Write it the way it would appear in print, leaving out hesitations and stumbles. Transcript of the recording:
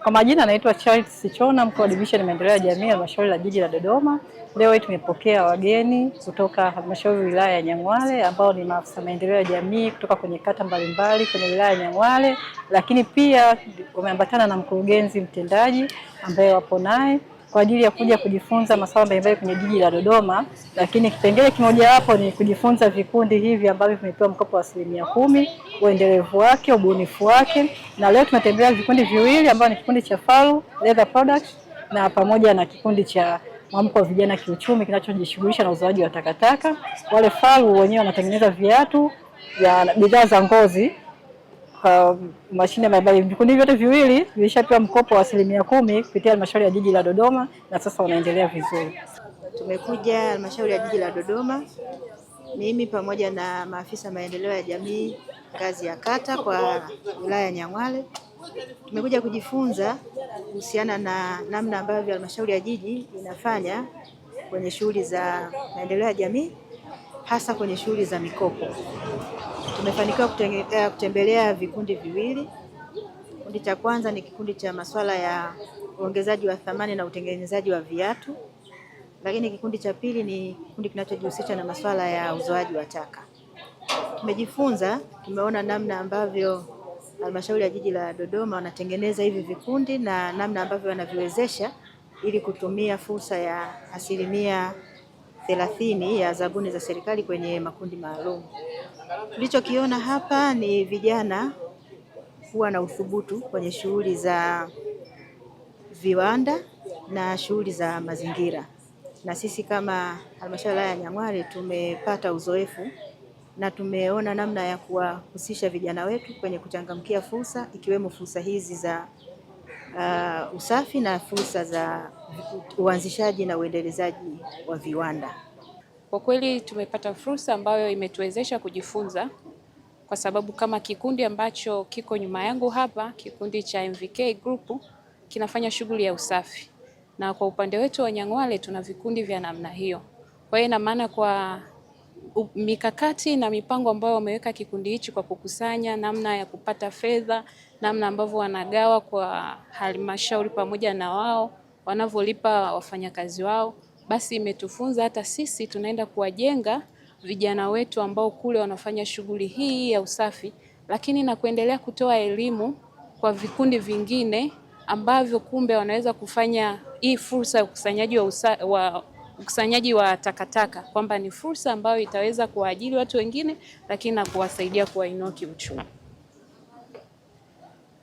Kwa majina naitwa Charles Sichona, mkuu wa division ya maendeleo ya jamii halmashauri la jiji la Dodoma. Leo hii tumepokea wageni kutoka halmashauri wilaya ya Nyang'hwale ambao ni maafisa maendeleo ya jamii kutoka kwenye kata mbalimbali kwenye wilaya ya Nyang'hwale, lakini pia wameambatana na mkurugenzi mtendaji ambaye wapo naye kwa ajili ya kuja kujifunza masuala mbalimbali kwenye jiji la Dodoma, lakini kipengele kimoja hapo ni kujifunza vikundi hivi ambavyo vimepewa mkopo wa 10%, uendelevu wake, ubunifu wake. Na leo tumetembelea vikundi viwili ambavyo ni kikundi cha Faru Leather Products na pamoja na kikundi cha mwamko wa vijana kiuchumi kinachojishughulisha na uzoaji wa takataka. Wale Faru wenyewe wanatengeneza viatu vya bidhaa za ngozi kwa mashine mbalimbali. Vikundi vyote viwili vilishapewa mkopo wa 10% kupitia halmashauri ya jiji la Dodoma na sasa wanaendelea vizuri. Tumekuja halmashauri ya jiji la Dodoma, mimi pamoja na maafisa maendeleo ya jamii ngazi ya kata kwa wilaya ya Nyang'hwale. Tumekuja kujifunza kuhusiana na namna ambavyo halmashauri ya jiji inafanya kwenye shughuli za maendeleo ya jamii, hasa kwenye shughuli za mikopo. Tumefanikiwa kutembelea vikundi viwili. Kikundi cha kwanza ni kikundi cha masuala ya uongezaji wa thamani na utengenezaji wa viatu, lakini kikundi cha pili ni kikundi kinachojihusisha na masuala ya uzoaji wa taka. Tumejifunza, tumeona namna ambavyo halmashauri ya jiji la Dodoma wanatengeneza hivi vikundi na namna ambavyo wanaviwezesha ili kutumia fursa ya 30% ya zabuni za serikali kwenye makundi maalum. Tulichokiona hapa ni vijana kuwa na uthubutu kwenye shughuli za viwanda na shughuli za mazingira. Na sisi kama halmashauri ya Nyang'hwale tumepata uzoefu na tumeona namna ya kuwahusisha vijana wetu kwenye kuchangamkia fursa, ikiwemo fursa hizi za usafi na fursa za uanzishaji na uendelezaji wa viwanda. Kwa kweli tumepata fursa ambayo imetuwezesha kujifunza, kwa sababu kama kikundi ambacho kiko nyuma yangu hapa, kikundi cha MVK Group kinafanya shughuli ya usafi, na kwa upande wetu wa Nyang'hwale tuna vikundi vya namna hiyo. Kwa hiyo ina maana kwa mikakati na mipango ambayo wameweka kikundi hichi kwa kukusanya namna ya kupata fedha, namna ambavyo wanagawa kwa halmashauri pamoja na wao wanavyolipa wafanyakazi wao, basi imetufunza hata sisi tunaenda kuwajenga vijana wetu ambao kule wanafanya shughuli hii ya usafi, lakini na kuendelea kutoa elimu kwa vikundi vingine ambavyo kumbe wanaweza kufanya hii fursa ya ukusanyaji wa takataka, kwamba ni fursa ambayo itaweza kuwaajiri watu wengine, lakini na kuwasaidia kuwainua kiuchumi.